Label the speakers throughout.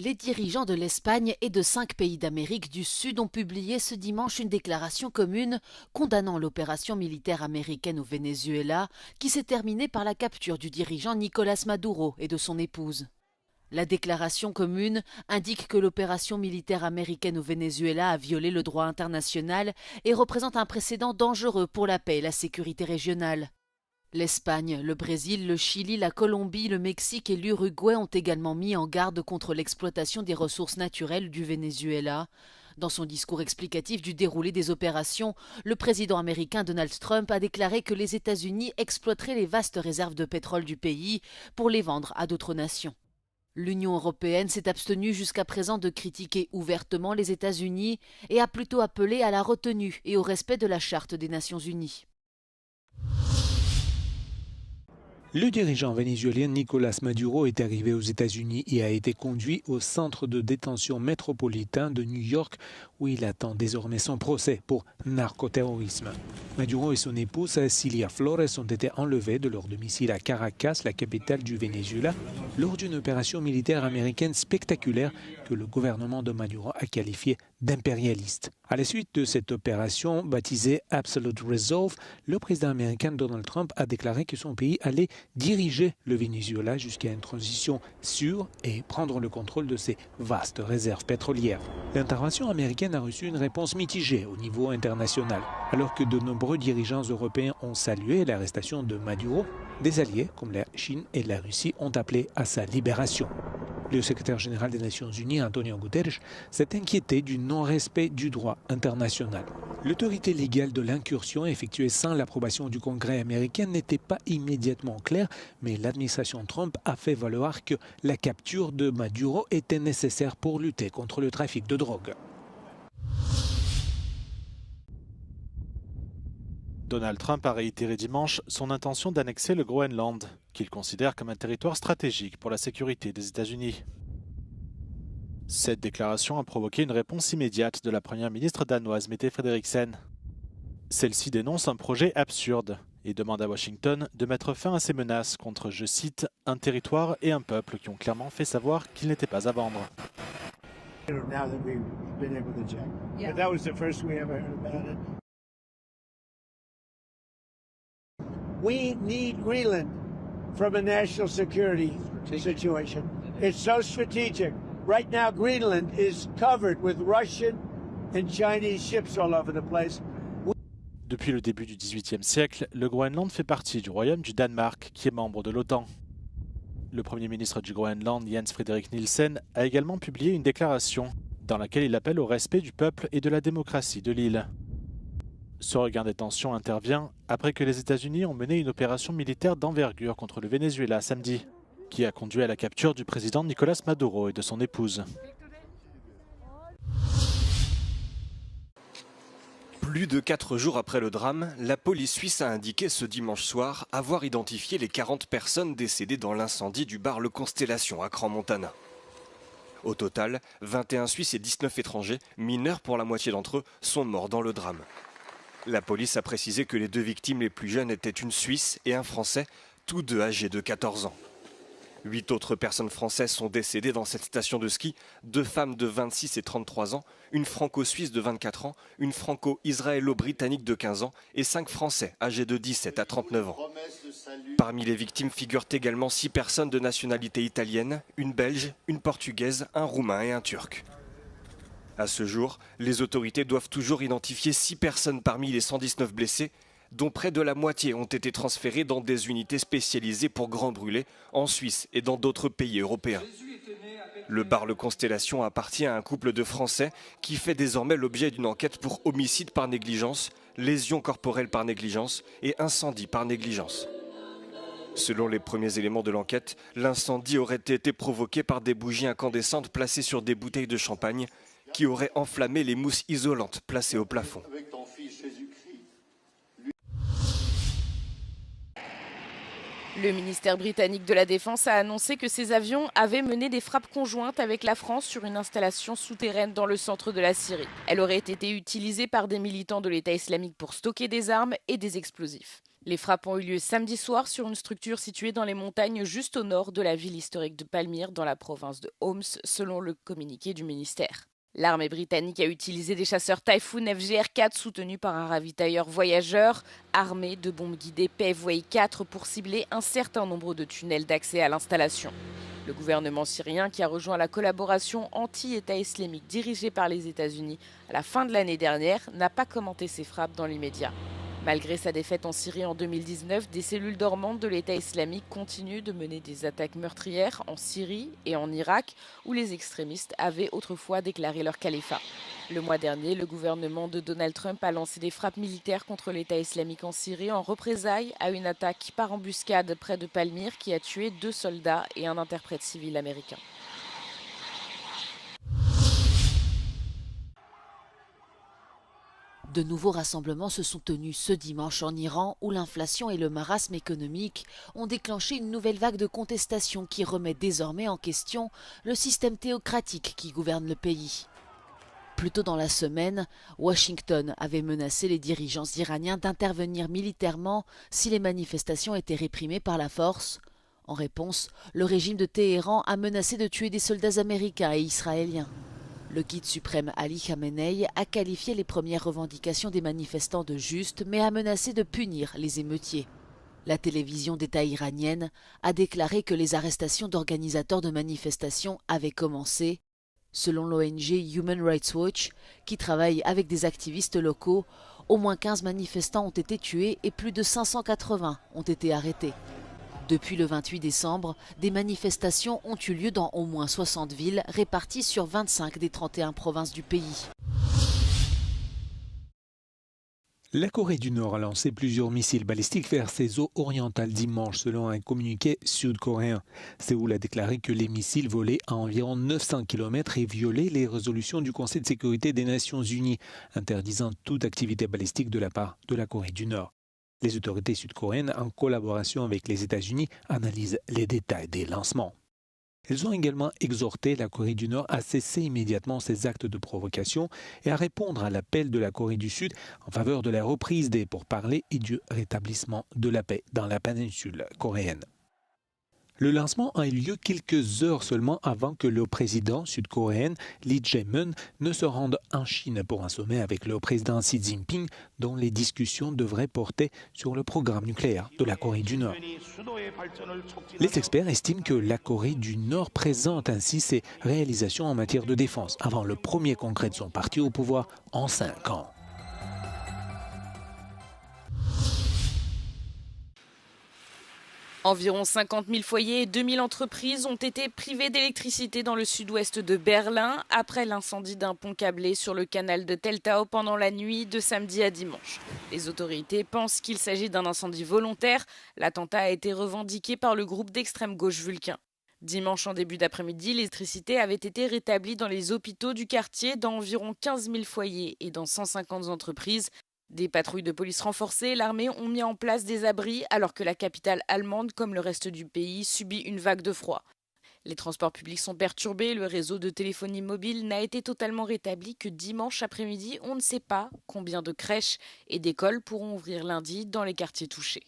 Speaker 1: Les dirigeants de l'Espagne et de 5 pays d'Amérique du Sud ont publié ce dimanche une déclaration commune condamnant l'opération militaire américaine au Venezuela qui s'est terminée par la capture du dirigeant Nicolás Maduro et de son épouse. La déclaration commune indique que l'opération militaire américaine au Venezuela a violé le droit international et représente un précédent dangereux pour la paix et la sécurité régionale. L'Espagne, le Brésil, le Chili, la Colombie, le Mexique et l'Uruguay ont également mis en garde contre l'exploitation des ressources naturelles du Venezuela. Dans son discours explicatif du déroulé des opérations, le président américain Donald Trump a déclaré que les États-Unis exploiteraient les vastes réserves de pétrole du pays pour les vendre à d'autres nations. L'Union européenne s'est abstenue jusqu'à présent de critiquer ouvertement les États-Unis et a plutôt appelé à la retenue et au respect de la Charte des Nations unies.
Speaker 2: Le dirigeant vénézuélien Nicolás Maduro est arrivé aux États-Unis et a été conduit au centre de détention métropolitain de New York où il attend désormais son procès pour narcoterrorisme. Maduro et son épouse Cilia Flores ont été enlevés de leur domicile à Caracas, la capitale du Venezuela, lors d'une opération militaire américaine spectaculaire que le gouvernement de Maduro a qualifiée d'impérialiste. À la suite de cette opération baptisée Absolute Resolve, le président américain Donald Trump a déclaré que son pays allait diriger le Venezuela jusqu'à une transition sûre et prendre le contrôle de ses vastes réserves pétrolières. L'intervention américaine a reçu une réponse mitigée au niveau international. Alors que de nombreux dirigeants européens ont salué l'arrestation de Maduro, des alliés comme la Chine et la Russie ont appelé à sa libération. Le secrétaire général des Nations Unies, Antonio Guterres, s'est inquiété du non-respect du droit international. L'autorité légale de l'incursion effectuée sans l'approbation du Congrès américain n'était pas immédiatement claire, mais l'administration Trump a fait valoir que la capture de Maduro était nécessaire pour lutter contre le trafic de drogue.
Speaker 3: Donald Trump a réitéré dimanche son intention d'annexer le Groenland, qu'il considère comme un territoire stratégique pour la sécurité des États-Unis. Cette déclaration a provoqué une réponse immédiate de la première ministre danoise Mette Frederiksen. Celle-ci dénonce un projet absurde et demande à Washington de mettre fin à ses menaces contre, je cite, un territoire et un peuple qui ont clairement fait savoir qu'ils n'étaient pas à vendre.
Speaker 4: We need Greenland from a national security situation. It's so strategic. Right now, Greenland is covered with Russian and Chinese ships all over the place.
Speaker 3: Depuis le début du XVIIIe siècle, le Groenland fait partie du royaume du Danemark, qui est membre de l'OTAN. Le premier ministre du Groenland, Jens Frederik Nielsen, a également publié une déclaration dans laquelle il appelle au respect du peuple et de la démocratie de l'île. Ce regain des tensions intervient après que les États-Unis ont mené une opération militaire d'envergure contre le Venezuela samedi, qui a conduit à la capture du président Nicolás Maduro et de son épouse.
Speaker 5: Plus de 4 jours après le drame, la police suisse a indiqué ce dimanche soir avoir identifié les 40 personnes décédées dans l'incendie du bar Le Constellation à Crans-Montana. Au total, 21 Suisses et 19 étrangers, mineurs pour la moitié d'entre eux, sont morts dans le drame. La police a précisé que les 2 victimes les plus jeunes étaient une Suisse et un Français, tous 2 âgés de 14 ans. 8 autres personnes françaises sont décédées dans cette station de ski, 2 femmes de 26 et 33 ans, une franco-suisse de 24 ans, une franco-israélo-britannique de 15 ans et 5 Français âgés de 17 à 39 ans. Parmi les victimes figurent également 6 personnes de nationalité italienne, une Belge, une Portugaise, un Roumain et un Turc. À ce jour, les autorités doivent toujours identifier 6 personnes parmi les 119 blessés, dont près de la moitié ont été transférées dans des unités spécialisées pour grands brûlés en Suisse et dans d'autres pays européens. Le bar Le Constellation appartient à un couple de Français qui fait désormais l'objet d'une enquête pour homicide par négligence, lésion corporelle par négligence et incendie par négligence. Selon les premiers éléments de l'enquête, l'incendie aurait été provoqué par des bougies incandescentes placées sur des bouteilles de champagne qui auraient enflammé les mousses isolantes placées au plafond.
Speaker 6: Le ministère britannique de la Défense a annoncé que ses avions avaient mené des frappes conjointes avec la France sur une installation souterraine dans le centre de la Syrie. Elle aurait été utilisée par des militants de l'État islamique pour stocker des armes et des explosifs. Les frappes ont eu lieu samedi soir sur une structure située dans les montagnes juste au nord de la ville historique de Palmyre, dans la province de Homs, selon le communiqué du ministère. L'armée britannique a utilisé des chasseurs Typhoon FGR-4 soutenus par un ravitailleur voyageur armé de bombes guidées Paveway 4 pour cibler un certain nombre de tunnels d'accès à l'installation. Le gouvernement syrien, qui a rejoint la collaboration anti-État islamique dirigée par les États-Unis à la fin de l'année dernière, n'a pas commenté ces frappes dans l'immédiat. Malgré sa défaite en Syrie en 2019, des cellules dormantes de l'État islamique continuent de mener des attaques meurtrières en Syrie et en Irak, où les extrémistes avaient autrefois déclaré leur califat. Le mois dernier, le gouvernement de Donald Trump a lancé des frappes militaires contre l'État islamique en Syrie en représailles à une attaque par embuscade près de Palmyre qui a tué 2 soldats et un interprète civil américain.
Speaker 1: De nouveaux rassemblements se sont tenus ce dimanche en Iran, où l'inflation et le marasme économique ont déclenché une nouvelle vague de contestation qui remet désormais en question le système théocratique qui gouverne le pays. Plus tôt dans la semaine, Washington avait menacé les dirigeants iraniens d'intervenir militairement si les manifestations étaient réprimées par la force. En réponse, le régime de Téhéran a menacé de tuer des soldats américains et israéliens. Le guide suprême Ali Khamenei a qualifié les premières revendications des manifestants de justes, mais a menacé de punir les émeutiers. La télévision d'État iranienne a déclaré que les arrestations d'organisateurs de manifestations avaient commencé. Selon l'ONG Human Rights Watch, qui travaille avec des activistes locaux, au moins 15 manifestants ont été tués et plus de 580 ont été arrêtés. Depuis le 28 décembre, des manifestations ont eu lieu dans au moins 60 villes réparties sur 25 des 31 provinces du pays.
Speaker 2: La Corée du Nord a lancé plusieurs missiles balistiques vers ses eaux orientales dimanche, selon un communiqué sud-coréen. Séoul a déclaré que les missiles volaient à environ 900 km et violaient les résolutions du Conseil de sécurité des Nations Unies, interdisant toute activité balistique de la part de la Corée du Nord. Les autorités sud-coréennes, en collaboration avec les États-Unis, analysent les détails des lancements. Elles ont également exhorté la Corée du Nord à cesser immédiatement ses actes de provocation et à répondre à l'appel de la Corée du Sud en faveur de la reprise des pourparlers et du rétablissement de la paix dans la péninsule coréenne. Le lancement a eu lieu quelques heures seulement avant que le président sud-coréen Lee Jae-myung ne se rende en Chine pour un sommet avec le président Xi Jinping, dont les discussions devraient porter sur le programme nucléaire de la Corée du Nord. Les experts estiment que la Corée du Nord présente ainsi ses réalisations en matière de défense avant le premier congrès de son parti au pouvoir en 5 ans.
Speaker 6: Environ 50 000 foyers et 2 000 entreprises ont été privés d'électricité dans le sud-ouest de Berlin après l'incendie d'un pont câblé sur le canal de Teltow pendant la nuit de samedi à dimanche. Les autorités pensent qu'il s'agit d'un incendie volontaire. L'attentat a été revendiqué par le groupe d'extrême gauche Vulcain. Dimanche en début d'après-midi, l'électricité avait été rétablie dans les hôpitaux du quartier, dans environ 15 000 foyers et dans 150 entreprises. Des patrouilles de police renforcées, l'armée ont mis en place des abris alors que la capitale allemande, comme le reste du pays, subit une vague de froid. Les transports publics sont perturbés, le réseau de téléphonie mobile n'a été totalement rétabli que dimanche après-midi. On ne sait pas combien de crèches et d'écoles pourront ouvrir lundi dans les quartiers touchés.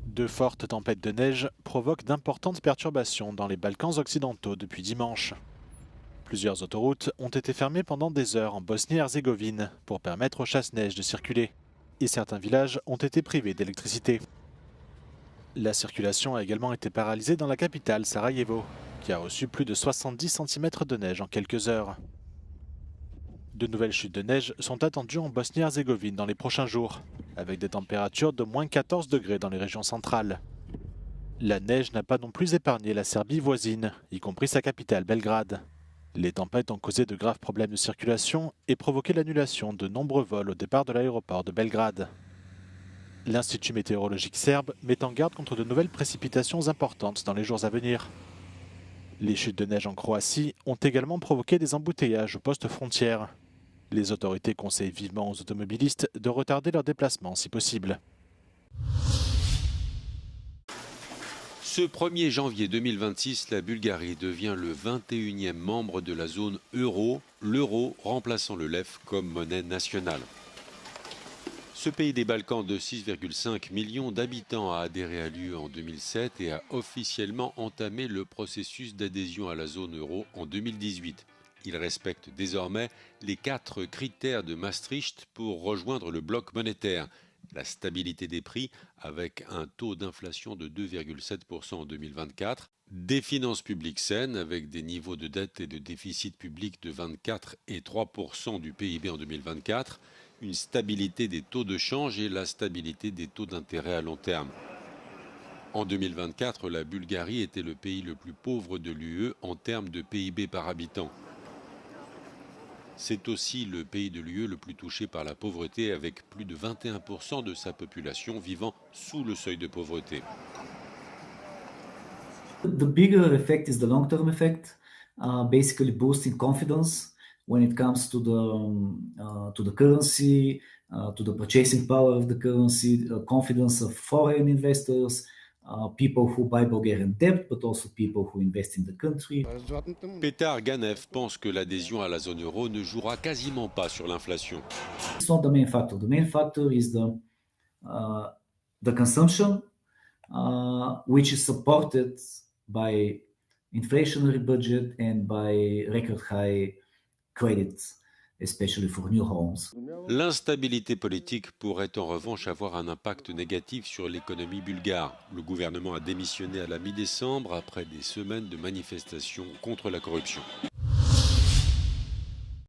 Speaker 3: De fortes tempêtes de neige provoquent d'importantes perturbations dans les Balkans occidentaux depuis dimanche. Plusieurs autoroutes ont été fermées pendant des heures en Bosnie-Herzégovine pour permettre aux chasse-neige de circuler. Et certains villages ont été privés d'électricité. La circulation a également été paralysée dans la capitale, Sarajevo, qui a reçu plus de 70 cm de neige en quelques heures. De nouvelles chutes de neige sont attendues en Bosnie-Herzégovine dans les prochains jours, avec des températures de moins 14 degrés dans les régions centrales. La neige n'a pas non plus épargné la Serbie voisine, y compris sa capitale, Belgrade. Les tempêtes ont causé de graves problèmes de circulation et provoqué l'annulation de nombreux vols au départ de l'aéroport de Belgrade. L'Institut météorologique serbe met en garde contre de nouvelles précipitations importantes dans les jours à venir. Les chutes de neige en Croatie ont également provoqué des embouteillages aux postes frontières. Les autorités conseillent vivement aux automobilistes de retarder leur déplacement si possible.
Speaker 7: Ce 1er janvier 2026, la Bulgarie devient le 21e membre de la zone euro, l'euro remplaçant le leu comme monnaie nationale. Ce pays des Balkans de 6,5 millions d'habitants a adhéré à l'UE en 2007 et a officiellement entamé le processus d'adhésion à la zone euro en 2018. Il respecte désormais les 4 critères de Maastricht pour rejoindre le bloc monétaire. La stabilité des prix avec un taux d'inflation de 2,7% en 2024, des finances publiques saines avec des niveaux de dette et de déficit public de 24 et 3% du PIB en 2024, une stabilité des taux de change et la stabilité des taux d'intérêt à long terme. En 2024, la Bulgarie était le pays le plus pauvre de l'UE en termes de PIB par habitant. C'est aussi le pays de l'UE le plus touché par la pauvreté avec plus de 21% de sa population vivant sous le seuil de pauvreté.
Speaker 8: The bigger effect is the long-term effect, basically boosting confidence when it comes to the currency, to the purchasing power of the currency, confidence of foreign investors, people who buy Bulgarian debt, but also people who invest in the country.
Speaker 7: Petar Ganev pense que l'adhésion à la zone euro ne jouera quasiment pas sur l'inflation.
Speaker 8: It's not the main factor. The main factor is the consumption, which is supported by inflationary budget and by record high credits, especially for new homes.
Speaker 7: L'instabilité politique pourrait en revanche avoir un impact négatif sur l'économie bulgare. Le gouvernement a démissionné à la mi-décembre après des semaines de manifestations contre la corruption.